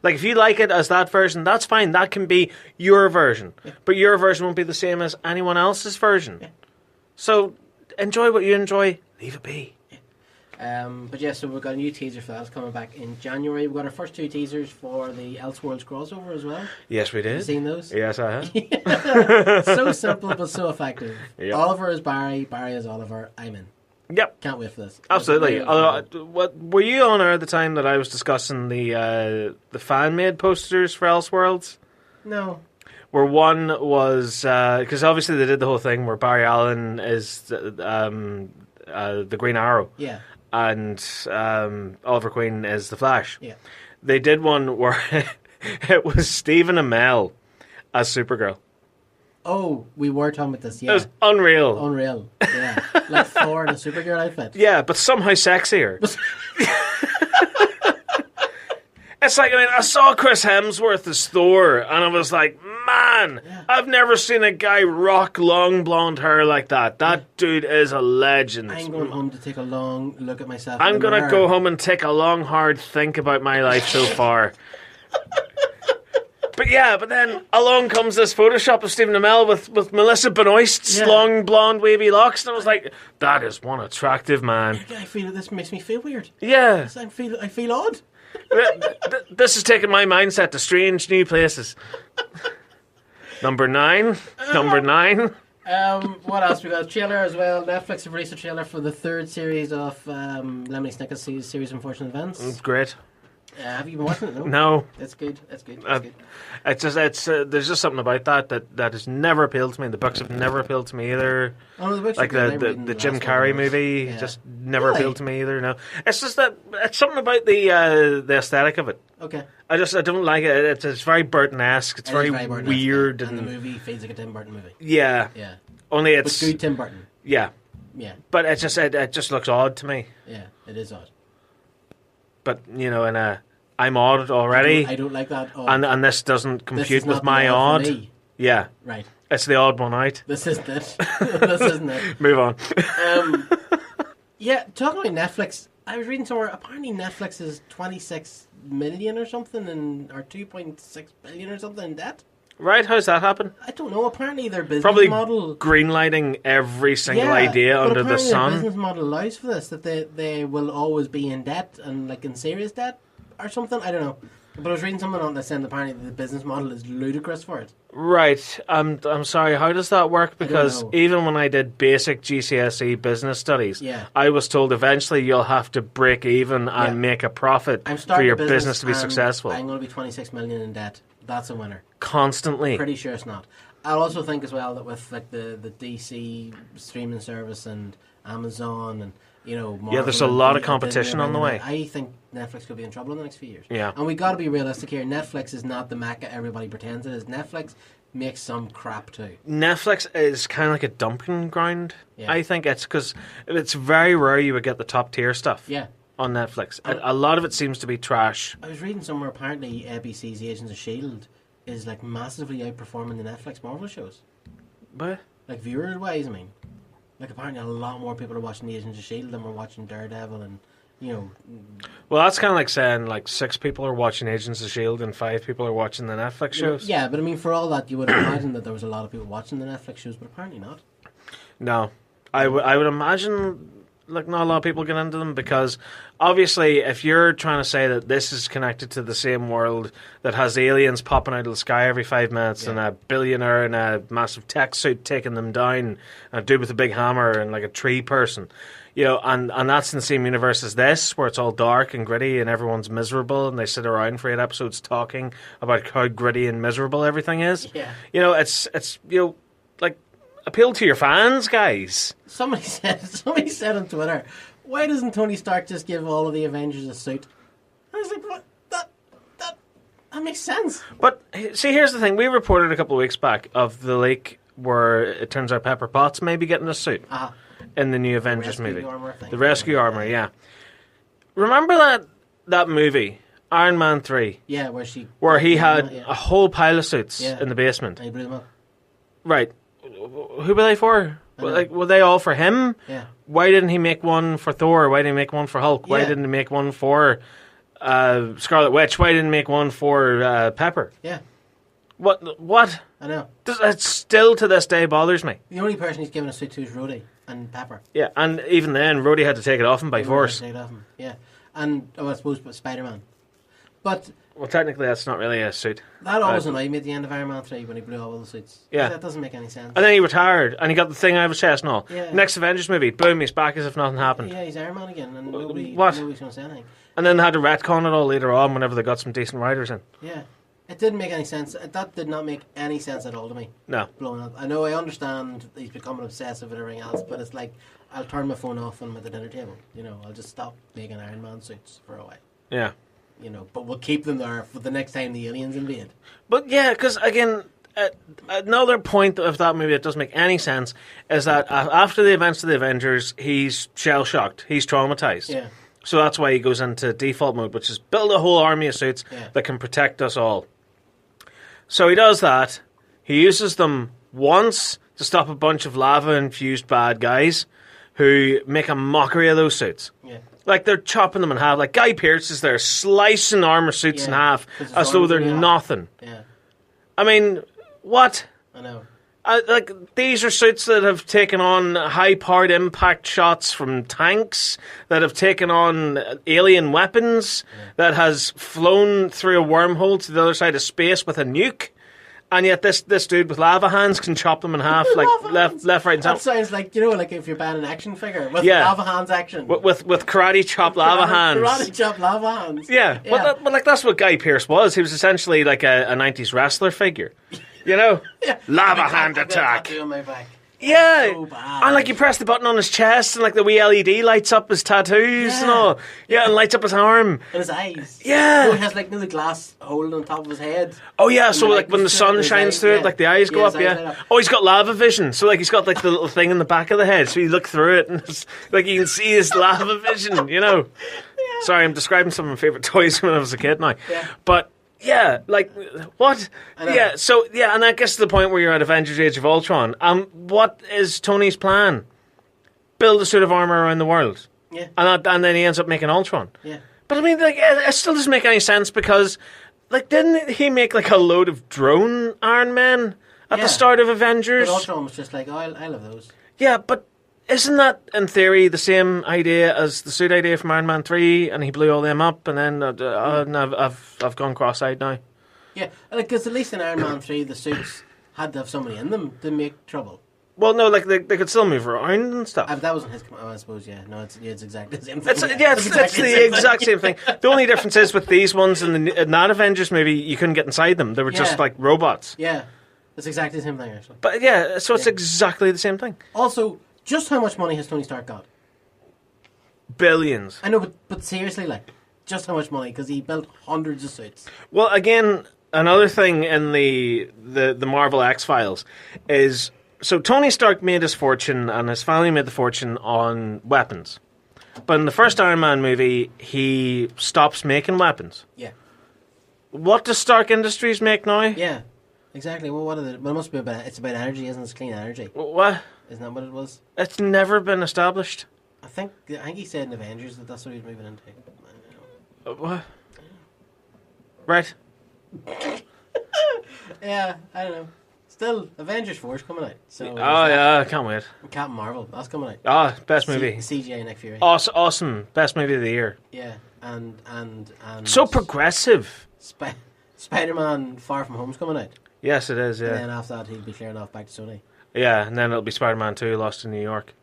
Like, if you like it as that version, that's fine. That can be your version. Yeah. But your version won't be the same as anyone else's version. Yeah. So, enjoy what you enjoy. Leave it be. But yeah, so we've got a new teaser for that. It's coming back in January. We've got our first 2 teasers for the Elseworlds crossover as well. Yes, we did. Have you seen those? Yes, I have. So simple but so effective. Yep. Oliver is Barry, Barry is Oliver. I'm in. Yep. Can't wait for this. Absolutely. What were you on air at the time that I was discussing the fan-made posters for Elseworlds? No. Where one was... Because obviously they did the whole thing where Barry Allen is the Green Arrow. Yeah. And Oliver Queen is the Flash. Yeah. They did one where it was Stephen Amell as Supergirl. Oh, we were talking about this, yeah. It was unreal. Unreal, yeah. Like Thor in a Supergirl outfit. Yeah, but somehow sexier. It's like, I mean, I saw Chris Hemsworth as Thor, and I was like, man, yeah. I've never seen a guy rock long blonde hair like that. That dude is a legend. I'm going home to take a long look at myself. I'm going to go home and take a long, hard think about my life so far. But yeah, but then along comes this Photoshop of Stephen Amell with Melissa Benoist's long, blonde, wavy locks, and I was like, that is one attractive man. I feel this makes me feel weird. Yeah. I feel odd. This has taken my mindset to strange new places. Number 9. What else? We got a trailer as well. Netflix have released a trailer for the 3rd series of Lemony Snicket's series of Unfortunate Events. It's great. Have you been watching it? No. It's good. It's good. It's just there's just something about that has never appealed to me. The books have never appealed to me either. Oh, the books like the Jim Carrey movie just never appealed to me either. No, it's just that it's something about the aesthetic of it. Okay. I don't like it. It's very Burton-esque. It's very weird, and the movie feels like a Tim Burton movie. Yeah. Yeah. Only it's good Tim Burton. Yeah. Yeah. But it just looks odd to me. Yeah, it is odd. But I'm odd already. I don't like that. And this doesn't compute with my odd. Yeah. Right. It's the odd one out. This isn't it. This isn't it. Move on. Yeah, talking about Netflix, I was reading somewhere, apparently Netflix is 26 million or something, or 2.6 billion or something in debt. Right, how's that happen? I don't know. Apparently their business Probably model... greenlighting every single idea under the sun. Their business model allows for this, that they will always be in debt, and like in serious debt or something. I don't know. But I was reading something on that saying apparently the business model is ludicrous for it. Right. I'm sorry, how does that work? Because even when I did basic GCSE business studies, I was told eventually you'll have to break even and make a profit for your business to be successful. I'm going to be 26 million in debt. That's a winner. Constantly. Pretty sure it's not. I also think as well that with like the DC streaming service and Amazon and Marvel, there's a lot of competition on the way. I think Netflix could be in trouble in the next few years. Yeah. And we got to be realistic here. Netflix is not the Mecca everybody pretends it is. Netflix makes some crap too. Netflix is kind of like a dumping ground. Yeah. I think it's because it's very rare you would get the top tier stuff. Yeah. On Netflix. A lot of it seems to be trash. I was reading somewhere apparently ABC's Agents of S.H.I.E.L.D. is like massively outperforming the Netflix Marvel shows. What? Like viewer-wise, I mean. Like apparently a lot more people are watching Agents of S.H.I.E.L.D. than were watching Daredevil and, Well, that's kind of like saying like 6 people are watching Agents of S.H.I.E.L.D. and 5 people are watching the Netflix shows. Yeah, but I mean for all that you would imagine that there was a lot of people watching the Netflix shows, but apparently not. No. I would imagine... Like, not a lot of people get into them because, obviously, if you're trying to say that this is connected to the same world that has aliens popping out of the sky every 5 minutes and a billionaire in a massive tech suit taking them down, and a dude with a big hammer and, like, a tree person, and that's in the same universe as this, where it's all dark and gritty and everyone's miserable and they sit around for 8 episodes talking about how gritty and miserable everything is. Yeah. It's like, appeal to your fans, guys. Somebody said on Twitter, why doesn't Tony Stark just give all of the Avengers a suit? I was like, what? That makes sense. But, see, here's the thing. We reported a couple of weeks back of the leak where it turns out Pepper Potts may be getting a suit in the new Avengers movie. The rescue armor, yeah. Remember that movie, Iron Man 3? Yeah, where he had a whole pile of suits in the basement. And he blew them up. Right. Who were they for? Were they all for him? Yeah. Why didn't he make one for Thor? Why didn't he make one for Hulk? Why didn't he make one for Scarlet Witch, why didn't make one for Pepper? Yeah. What? I know. It still to this day bothers me. The only person he's given a suit to is Rhodey and Pepper. Yeah, and even then, Rhodey had to take it off him by force. Take it off him. Yeah. And, I suppose, Spider-Man. But... Well, technically, that's not really a suit. That always annoyed me at the end of Iron Man 3 when he blew all the suits. Yeah. That doesn't make any sense. And then he retired, and he got the thing out of his chest and all. Yeah. Next Avengers movie, boom, he's back as if nothing happened. Yeah, he's Iron Man again, and nobody's going to say anything. And then they had to retcon it all later on whenever they got some decent writers in. Yeah. It didn't make any sense. That did not make any sense at all to me. No. Blowing up. I know, I understand he's becoming obsessive with everything else, but it's like, I'll turn my phone off when I'm at the dinner table. You know, I'll just stop making Iron Man suits for a while. Yeah. You know, but we'll keep them there for the next time the aliens invade. But yeah, because again, another point of that movie that doesn't make any sense is that after the events of the Avengers, he's shell-shocked. He's traumatized. Yeah. So that's why he goes into default mode, which is build a whole army of suits that can protect us all. So he does that. He uses them once to stop a bunch of lava-infused bad guys who make a mockery of those suits. Yeah. Like, they're chopping them in half. Like, Guy Pearce is there slicing armor suits in half as though they're nothing. Yeah. I mean, what? I know. Like, these are suits that have taken on high-powered impact shots from tanks, that have taken on alien weapons, that has flown through a wormhole to the other side of space with a nuke. And yet this dude with lava hands can chop them in half, like left, right, and center. That sounds like, you know, like if you're buying an action figure with lava hands action. With karate chop lava hands. Karate chop lava hands. Yeah. But like that's what Guy Pearce was. He was essentially like a 90s wrestler figure. You know? Lava hand attack. Yeah, so and like you press the button on his chest, and like the wee LED lights up his tattoos and all. Yeah, and lights up his arm and his eyes. Yeah, so he has like the glass hole on top of his head. Oh yeah, so like when the sun shines through it, like the eyes go up. Yeah. Oh, he's got lava vision, so like he's got like the little thing in the back of the head, so you look through it and it's, like you can see his lava vision. You know. Yeah. Sorry, I'm describing some of my favorite toys when I was a kid now. Yeah. But. Yeah, like, what? Yeah, so, yeah, and that gets to the point where you're at Avengers Age of Ultron. What is Tony's plan? Build a suit of armor around the world. Yeah. And then he ends up making Ultron. Yeah. But, I mean, like, it still doesn't make any sense because, like, didn't he make, like, a load of drone Iron Men at the start of Avengers? But Ultron was just like, oh, I love those. Yeah, but isn't that, in theory, the same idea as the suit idea from Iron Man 3, and he blew all them up, and then I've gone cross-eyed now. Yeah, because at least in Iron Man 3, the suits had to have somebody in them to make trouble. Well, no, like, they could still move around and stuff. That wasn't his command, I suppose, yeah. No, it's exactly the same thing. It's the exact same thing. The only difference is with these ones in that Avengers movie, you couldn't get inside them. They were just, like, robots. Yeah, it's exactly the same thing, actually. But, yeah, so it's exactly the same thing. Also... just how much money has Tony Stark got? Billions. I know, but seriously, like, just how much money? Because he built hundreds of suits. Well, again, another thing in the Marvel X-Files is... so Tony Stark made his fortune, and his family made the fortune on weapons. But in the first Iron Man movie, he stops making weapons. Yeah. What does Stark Industries make now? Yeah, exactly. Well, what are the... well, it must be about... it's about energy, isn't it? It's clean energy. What? Isn't that what it was? It's never been established. I think he said in Avengers that's what he was moving into. What? Right. Yeah, I don't know. Still, Avengers 4 is coming out. So yeah, I can't wait. Captain Marvel, that's coming out. Ah, best movie. CGI Nick Fury. Awesome. Best movie of the year. Yeah, and so progressive. Spider-Man Far From Home's coming out. Yes, it is, yeah. And then after that, he'll be clearing off back to Sony. Yeah, and then it'll be Spider-Man 2, Lost in New York.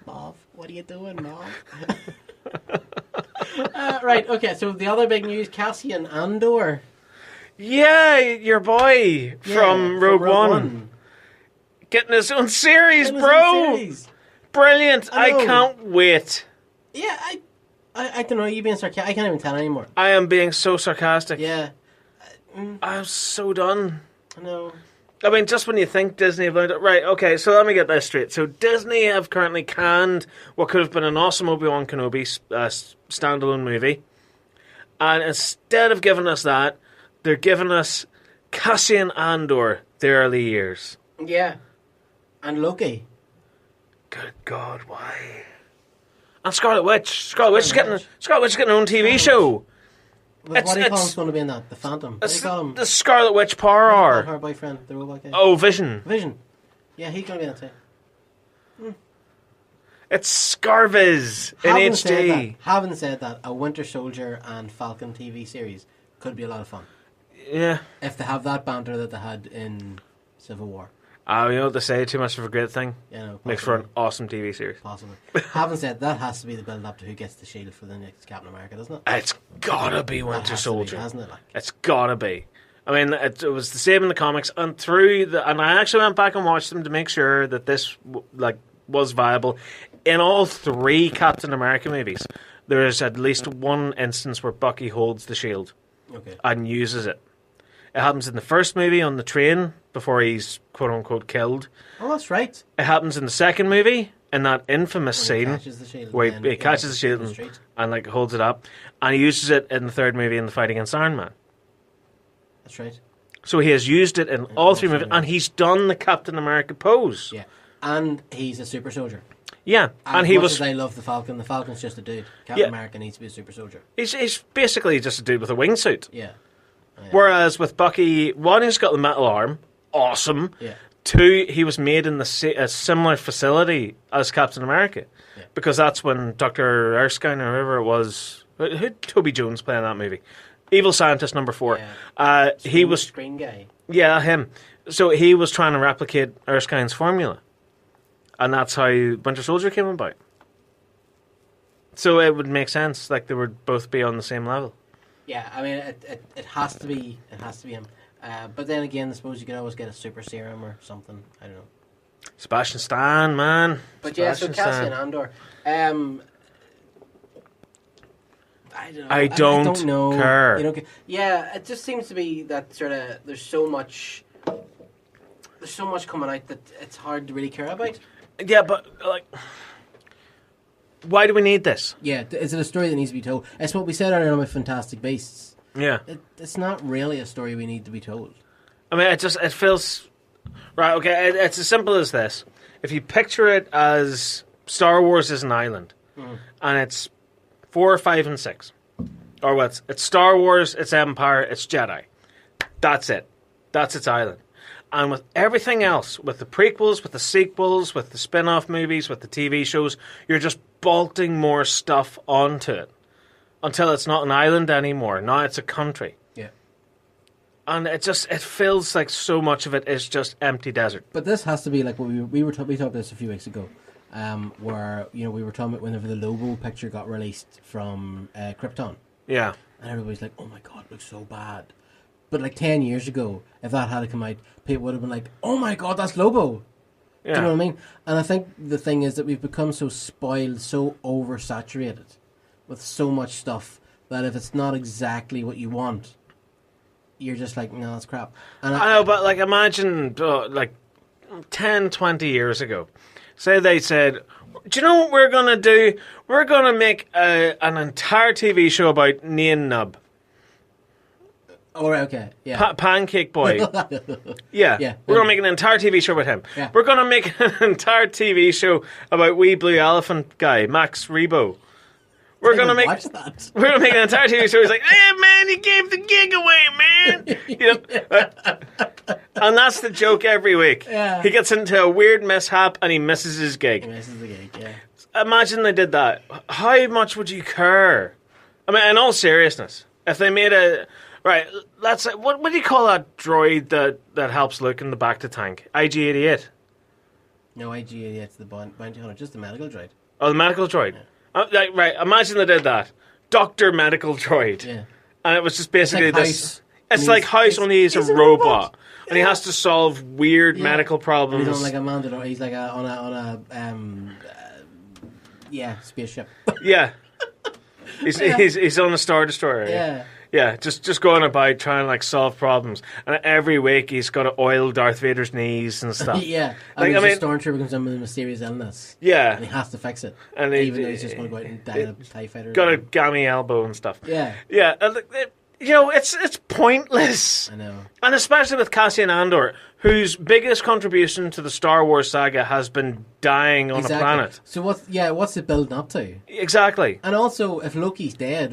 Mauve, what are you doing, Mauve? Right, okay, so the other big news, Cassian Andor. Yeah, your boy from Rogue One. Getting his own series, bro! Brilliant, I can't wait. Yeah, I don't know, you being sarcastic, I can't even tell anymore. I am being so sarcastic. Yeah. I'm so done. I know. I mean, just when you think Disney have learned it. Right, okay, so let me get this straight. So Disney have currently canned what could have been an awesome Obi-Wan Kenobi standalone movie. And instead of giving us that, they're giving us Cassian Andor, the early years. Yeah. And Loki. Good God, why? And Scarlet Witch is getting her own TV show. What do you call him's going to be in that? The Phantom. What do you call him? The Scarlet Witch Power Hour. Her boyfriend, the robot guy. Oh, Vision. Vision. Yeah, he's going to be in it too. It's Scarviz in HD. Having said that, a Winter Soldier and Falcon TV series could be a lot of fun. Yeah. If they have that banter that they had in Civil War. You know what they say, too much of a great thing makes for an awesome TV series. Possibly. Having said that, has to be the build-up to who gets the shield for the next Captain America, doesn't it? It's gotta be Winter Soldier. Hasn't it? It's gotta be. I mean, it was the same in the comics, and and I actually went back and watched them to make sure that this was viable. In all 3 Captain America movies, there is at least one instance where Bucky holds the shield and uses it. It happens in the first movie on the train before he's quote-unquote killed. Oh, that's right. It happens in the second movie in that infamous scene where he catches the shield and holds it up. And he uses it in the third movie in the fight against Iron Man. That's right. So he has used it in all 3 movies, and he's done the Captain America pose. Yeah. And he's a super soldier. Yeah. And he was... I love the Falcon's just a dude. Captain America needs to be a super soldier. He's basically just a dude with a wingsuit. Yeah. Whereas with Bucky, 1, he's got the metal arm. Awesome. Yeah. 2, he was made in a similar facility as Captain America. Yeah. Because that's when Dr. Erskine or whoever it was... Who'd Toby Jones play in that movie? Evil Scientist number 4. Yeah. He was... Screen guy. Yeah, him. So he was trying to replicate Erskine's formula. And that's how Winter Soldier came about. So it would make sense. They would both be on the same level. Yeah, I mean, it has to be him. But then again, I suppose you could always get a super serum or something. I don't know. Sebastian Stan, man. But Sebastian Cassian Andor. I don't know. Care. You don't care. Yeah, it just seems to be that sort of there's so much coming out that it's hard to really care about. Yeah, but why do we need this? Yeah, is it a story that needs to be told? It's what we said earlier on with Fantastic Beasts. Yeah. It's not really a story we need to be told. I mean, it feels... Right, okay, it's as simple as this. If you picture it as Star Wars is an island, and it's 4, 5, and 6. Or what? It's Star Wars, it's Empire, it's Jedi. That's it. That's its island. And with everything else, with the prequels, with the sequels, with the spin-off movies, with the TV shows, you're just bolting more stuff onto it until it's not an island anymore. Now it's a country. Yeah. And it feels like so much of it is just empty desert. But this has to be like what we talked this a few weeks ago, where we were talking about whenever the Lobo picture got released from Krypton. Yeah. And everybody's like, "Oh my god, it looks so bad." But 10 years ago, if that had come out, people would have been like, "Oh my god, that's Lobo." Yeah. Do you know what I mean? And I think the thing is that we've become so spoiled, so oversaturated with so much stuff that if it's not exactly what you want, you're just like, "No, that's crap." And I know, but imagine 10, 20 years ago, say they said, "Do you know what we're going to do? We're going to make an entire TV show about Nian Nub." Oh, right, okay, yeah. Pancake Boy. Yeah. We're going to make an entire TV show about him. Yeah. We're going to make an entire TV show about wee blue elephant guy, Max Rebo. We're going to make an entire TV show. He's like, "Hey, man, you gave the gig away, man." And that's the joke every week. Yeah. He gets into a weird mishap and he misses his gig. Yeah. Imagine they did that. How much would you care? I mean, in all seriousness, if they made a... Right, let's say, what do you call that droid that helps Luke in the back to tank? IG-88? No, IG-88's the bounty hunter, just the medical droid. Oh, the medical droid. Yeah. Right, imagine they did that. Dr. Medical Droid. Yeah. And it was just basically it's like this... House. It's like House, only he's a robot. And he has to solve weird medical problems. And he's on a Mandalore. He's on a spaceship. Yeah. He's on a Star Destroyer. Yeah. Yeah, just going about trying to solve problems, and every week he's got to oil Darth Vader's knees and stuff. Yeah, a stormtrooper comes in with a mysterious illness. Yeah, and he has to fix it, and even though he's just going to go out and die in a TIE fighter. Got a gammy elbow and stuff. Yeah, yeah. it's pointless. I know. And especially with Cassian Andor, whose biggest contribution to the Star Wars saga has been dying on a planet. So what's it building up to? Exactly. And also, if Loki's dead,